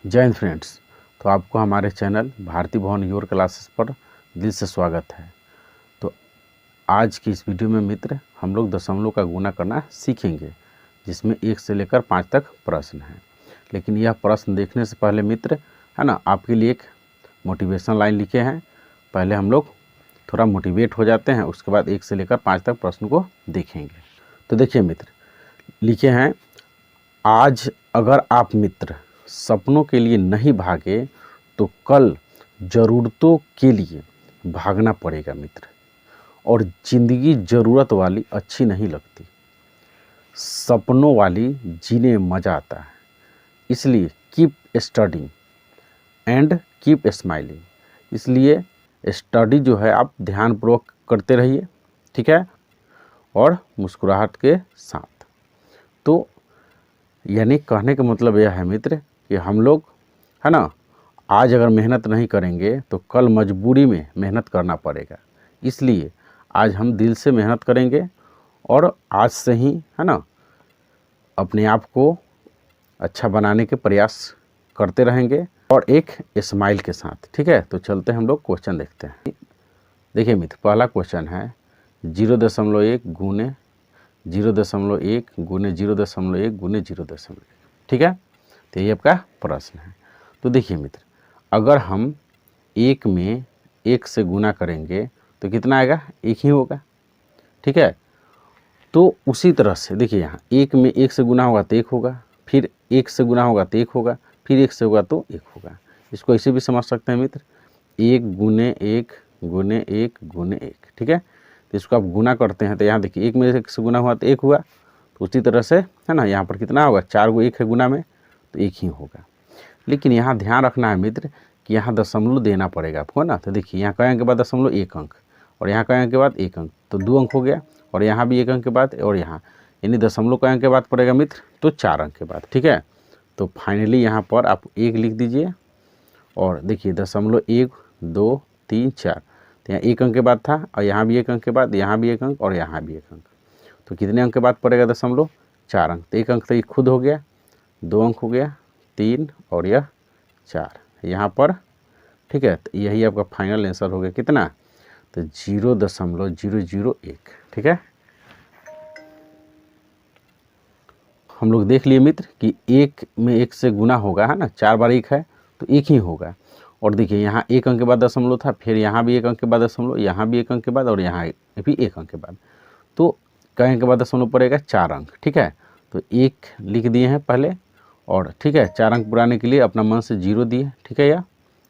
जय हिंद फ्रेंड्स। तो आपको हमारे चैनल भारती भवन योर क्लासेस पर दिल से स्वागत है। तो आज की इस वीडियो में मित्र हम लोग दशमलव का गुणा करना सीखेंगे, जिसमें 1 से लेकर 5 तक प्रश्न हैं। लेकिन यह प्रश्न देखने से पहले मित्र है ना, आपके लिए एक मोटिवेशन लाइन लिखे हैं। पहले हम लोग थोड़ा मोटिवेट हो जाते हैं, उसके बाद 1 से लेकर 5 तक प्रश्न को देखेंगे। तो देखिए मित्र, लिखे हैं, आज अगर आप मित्र सपनों के लिए नहीं भागे तो कल ज़रूरतों के लिए भागना पड़ेगा मित्र। और ज़िंदगी ज़रूरत वाली अच्छी नहीं लगती, सपनों वाली जीने में मज़ा आता है। इसलिए keep studying and keep smiling. इसलिए स्टडी जो है आप ध्यानपूर्वक करते रहिए, ठीक है, और मुस्कुराहट के साथ। तो यानी कहने का मतलब यह है मित्र कि हम लोग है ना, आज अगर मेहनत नहीं करेंगे तो कल मजबूरी में मेहनत करना पड़ेगा। इसलिए आज हम दिल से मेहनत करेंगे और आज से ही है ना अपने आप को अच्छा बनाने के प्रयास करते रहेंगे और एक स्माइल के साथ, ठीक है। तो चलते हैं हम लोग क्वेश्चन देखते हैं। देखिए मित्र, पहला क्वेश्चन है 0.1 गुने 0.1 गुने 0.1 गुने 0.1, ठीक है। तो ये आपका प्रश्न है। तो देखिए मित्र, अगर हम 1 में 1 से गुना करेंगे तो कितना आएगा, 1 ही होगा, ठीक है। तो उसी तरह से देखिए, यहाँ 1 में 1 से गुना होगा तो 1 होगा, फिर 1 से गुना होगा तो 1 होगा, फिर 1 से होगा तो 1 होगा। इसको ऐसे भी समझ सकते हैं मित्र, 1 गुने 1 गुने 1 गुने 1, ठीक है। तो इसको आप गुना करते हैं तो यहाँ देखिए 1 में 1 से गुना हुआ तो 1 हुआ। तो उसी तरह से है ना, यहाँ पर कितना होगा, 4 को 1 है गुना में तो 1 ही होगा। लेकिन यहाँ ध्यान रखना है मित्र कि यहाँ दशमलव देना पड़ेगा आपको ना। तो देखिए यहाँ कहेंगे के बाद दशमलव 1 अंक और यहाँ कहेंगे के बाद 1 अंक, तो 2 अंक हो गया। और यहाँ भी 1 अंक के बाद, और यहाँ यानी दशमलव कहेंगे के बाद पड़ेगा मित्र तो 4 अंक के बाद, ठीक है। तो फाइनली यहाँ पर आप 1 लिख दीजिए और देखिए 0.1 2 3 4, तो यहाँ 1 अंक के बाद था और यहाँ भी 1 अंक के बाद, यहाँ भी 1 अंक और यहाँ भी 1 अंक। तो कितने अंक के बाद पड़ेगा दशमलव, 4 अंक। तो 1 अंक तो ये खुद हो गया, 2 अंक हो गया, 3 और यह 4 यहाँ पर, ठीक है। तो यही आपका फाइनल आंसर हो गया कितना, तो 0.001, ठीक है। हम लोग देख लिए मित्र कि 1 में 1 से गुना होगा, है ना, 4 बार 1 है तो 1 ही होगा। और देखिए यहाँ 1 अंक के बाद दशमलव था, फिर यहाँ भी 1 अंक के बाद दशमलव, यहाँ भी 1 अंक के बाद और यहाँ भी 1 अंक के बाद। तो कहेंगे के बाद दशमलव पड़ेगा 4 अंक, ठीक है। तो 1 लिख दिए हैं पहले और, ठीक है, 4 अंक पुराने के लिए अपना मन से 0 दिए, ठीक है। या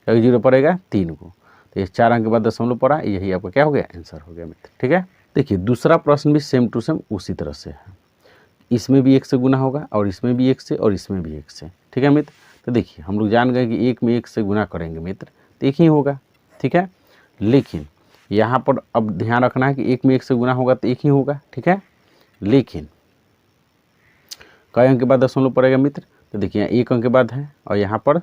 0 पड़ेगा 3 को, तो ये 4 अंक के बाद दशमलव पड़ा, यही आपका क्या हो गया, आंसर हो गया मित्र, ठीक है। देखिए दूसरा प्रश्न भी सेम टू सेम उसी तरह से है। इसमें भी 1 से गुना होगा और इसमें भी 1 से और इसमें भी 1 से, ठीक है मित्र। तो देखिए हम लोग जान गए कि 1 में 1 से गुना करेंगे मित्र तो 1 ही होगा, ठीक है। लेकिन यहाँ पर अब ध्यान रखना है कि 1 में 1 से गुना होगा तो 1 ही होगा, ठीक है। लेकिन कई अंक के बाद दशमलव पड़ेगा मित्र, तो देखिए यहाँ 1 अंक के बाद है और यहाँ पर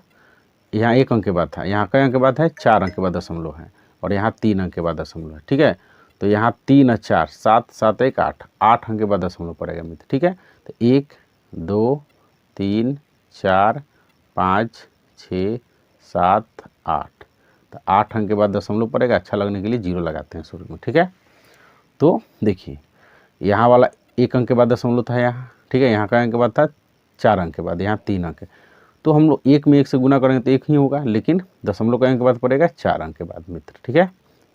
यहाँ 1 अंक के बाद था, यहाँ कई अंक के बाद है, 4 अंक के बाद दशमलव है और यहाँ 3 अंक के बाद दशमलव है, ठीक है। तो यहाँ 3 और 4 7 7 1 8 8 अंक के बाद दशमलव पड़ेगा मित्र, ठीक है। तो 1 2 3 4 5 6 7 8, तो 8 अंक के बाद दशमलव पड़ेगा। अच्छा लगने के लिए 0 लगाते हैं शुरू में, ठीक है। तो देखिए यहाँ वाला 1 अंक के बाद दशमलव था यहाँ, ठीक है। यहाँ का अंक के बाद था 4 अंक के बाद, यहाँ 3 अंक है। तो हम लोग 1 में 1 से गुना करेंगे तो 1 ही होगा, लेकिन दशमलव का अंक के बाद पड़ेगा 4 अंक के बाद मित्र, ठीक है।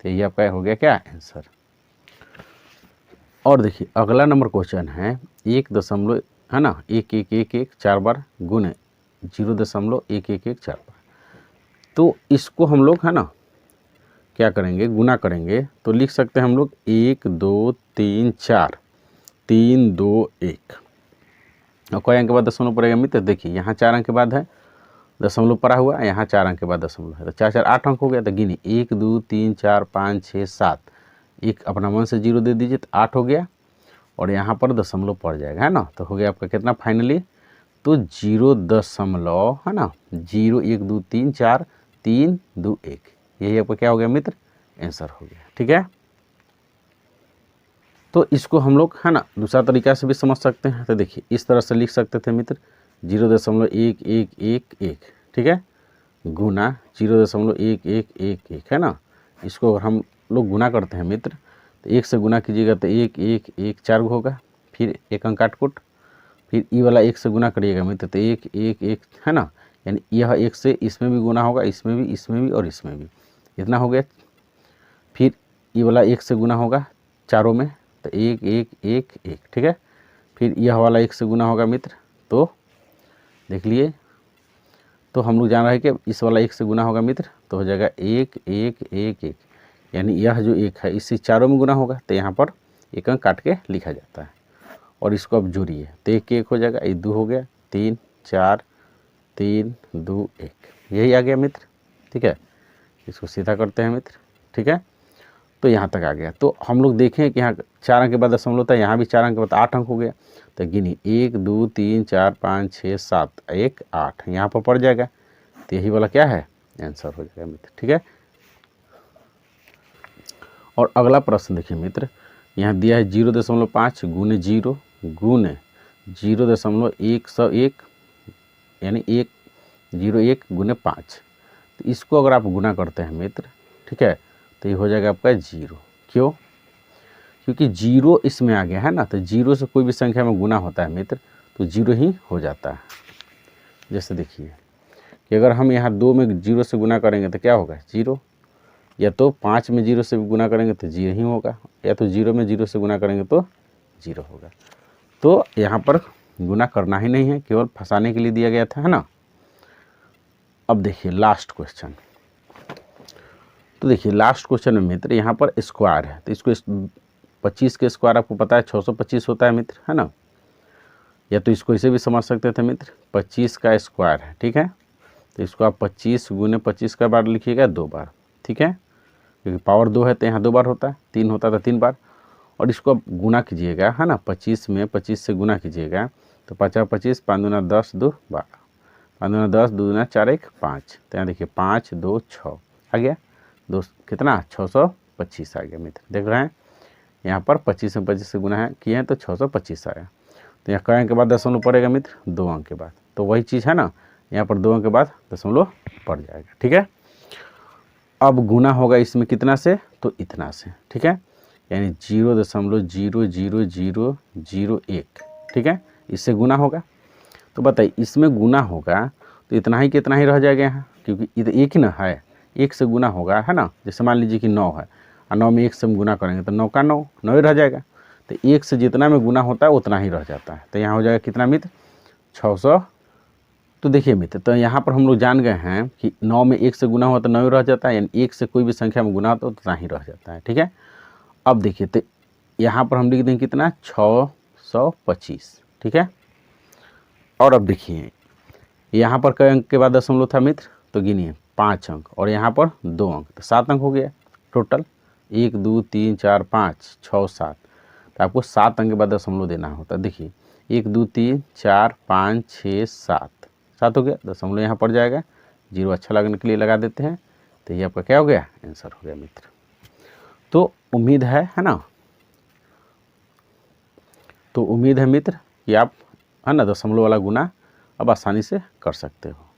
तो ये आपका हो गया क्या, आंसर। और देखिए अगला नंबर क्वेश्चन है 1 है ना 1 1 1 1 4 बार गुने 0.1114 बार। तो इसको हम लोग है ना क्या करेंगे, गुना करेंगे तो लिख सकते हैं हम लोग 1 2 3 4 3 2 1 और कई अंक के बाद दशमलव पड़ेगा मित्र। देखिए यहाँ 4 अंक के बाद है दशमलव पड़ा हुआ, यहाँ 4 अंक के बाद दशमलव है, तो 4 4 8 अंक हो गया। तो गिनी 1 2 3 4 5 6 7, एक अपना मन से 0 दे दीजिए तो 8 हो गया और यहाँ पर दशमलव पड़ जाएगा, है ना। तो हो गया आपका कितना फाइनली, तो 0 है ना 0 1 2 3 4 3 2 1, यही आपका क्या हो गया मित्र, आंसर हो गया, ठीक है। तो इसको हम लोग है ना दूसरा तरीका से भी समझ सकते हैं। तो देखिए इस तरह से लिख सकते थे मित्र 0.1111, ठीक है, गुना 0.1111 है ना। इसको अगर हम लोग गुना करते हैं मित्र तो 1 से गुना कीजिएगा तो 1 1 1 4 होगा, फिर एक अंक काट-कूट, फिर ई वाला 1 से गुना करिएगा मित्र तो 1 1 1 है ना, यानी यह 1 से इसमें भी गुना होगा, इसमें भी और इसमें भी, इतना हो गया। फिर ई वाला 1 से गुना होगा चारों में तो 1 1 1 1, ठीक है। फिर यह वाला 1 से गुना होगा मित्र, तो देख लिए, तो हम लोग जान रहे हैं कि इस वाला 1 से गुना होगा मित्र तो हो जाएगा 1 1 1 1, यानी यह जो 1 है इससे चारों में गुना होगा तो यहाँ पर एक अंक काट के लिखा जाता है। और इसको अब जोड़िए तो 1 1 हो जाएगा, ये 2 हो गया, 3 4 3 2 1, यही आ गया मित्र, ठीक है। इसको सीधा करते हैं मित्र, ठीक है। तो यहाँ तक आ गया। तो हम लोग देखें कि यहाँ 4 अंक के बाद दशमलव था, यहाँ भी 4 अंक के बाद 8 अंक हो गया। तो गिनी 1 2 3 4 5 6 7 1 8 यहाँ पर पड़ जाएगा, तो यही वाला क्या है आंसर हो जाएगा मित्र, ठीक है। और अगला प्रश्न देखिए मित्र, यहाँ दिया है 0.5 गुने 0 गुने 0.101 यानी 101 गुने 5। तो इसको अगर आप गुना करते हैं मित्र, ठीक है, तो ये हो जाएगा आपका 0। क्यों? क्योंकि 0 इसमें आ गया है ना, तो 0 से कोई भी संख्या में गुना होता है मित्र तो 0 ही हो जाता है। जैसे देखिए कि अगर हम यहाँ 2 में 0 से गुना करेंगे तो क्या होगा 0, या तो 5 में 0 से गुना करेंगे तो 0 ही होगा, या तो 0 में 0 से गुना करेंगे तो 0 होगा। तो यहाँ पर गुना करना ही नहीं है, केवल फंसाने के लिए दिया गया था, है ना। अब देखिए लास्ट क्वेश्चन, तो देखिए लास्ट क्वेश्चन में मित्र यहाँ पर स्क्वायर है, तो इसको 25 के स्क्वायर आपको पता है 625 होता है मित्र, है ना। या तो इसको इसे भी समझ सकते थे मित्र, 25 का स्क्वायर है, ठीक है। तो इसको आप 25 गुने 25 का बार लिखिएगा 2 बार, ठीक है, क्योंकि पावर 2 है तो यहाँ 2 बार होता है, 3 होता था 3 बार। और इसको आप गुना कीजिएगा, है ना, 25 में 25 से गुना कीजिएगा तो 5 25 5 दूना 10 2 12, 5 दूना 10 2 दूना 4 1 5, तो यहाँ देखिए 5 2 6 आ गया, 2 कितना 625 आ गया मित्र। देख रहे हैं यहाँ पर 25 में 25 से गुना है किए हैं तो 625 आया। तो यहाँ कई अंक के बाद दशमलव पड़ेगा मित्र, 2 अंक के बाद, तो वही चीज़ है ना, यहाँ पर 2 अंक के बाद दशमलव पड़ जाएगा, ठीक है। अब गुना होगा इसमें कितना से, तो इतना से, ठीक है, यानी 0.00001, ठीक है, इससे गुना होगा। तो बताइए इसमें गुना होगा तो इतना ही कितना ही रह जाएगा यहाँ, क्योंकि इधर एक ही ना है, 1 से गुना होगा, है ना। जैसे मान लीजिए कि 9 है और 9 में 1 से हम गुना करेंगे तो 9 का 9 ही रह जाएगा। तो 1 से जितना में गुना होता है उतना ही रह जाता है, तो यहाँ हो जाएगा कितना मित्र 600। तो देखिए मित्र, तो यहाँ पर हम लोग जान गए हैं कि 9 में 1 से गुना हुआ तो 9 ही रह जाता है, यानी 1 से कोई भी संख्या में गुना होता है तो उतना ही रह जाता है, ठीक है। अब देखिए तो यहाँ पर हम लिख देंगे कितना 625, ठीक है। और अब देखिए यहाँ पर कई अंक के बाद दशमलव था मित्र, तो गिनिए 5 अंक और यहाँ पर 2 अंक, तो 7 अंक हो गया टोटल, 1 2 3 4 5 6 7, तो आपको 7 अंक के बाद दशमलव देना होता है। देखिए 1 2 3 4 5 6 7 हो गया, दशमलव यहाँ पड़ जाएगा, 0 अच्छा लगने के लिए लगा देते हैं, तो ये आपका क्या हो गया आंसर हो गया मित्र। तो उम्मीद है ना, तो उम्मीद है मित्र कि आप, है ना, दशमलव वाला गुना अब आसानी से कर सकते हो।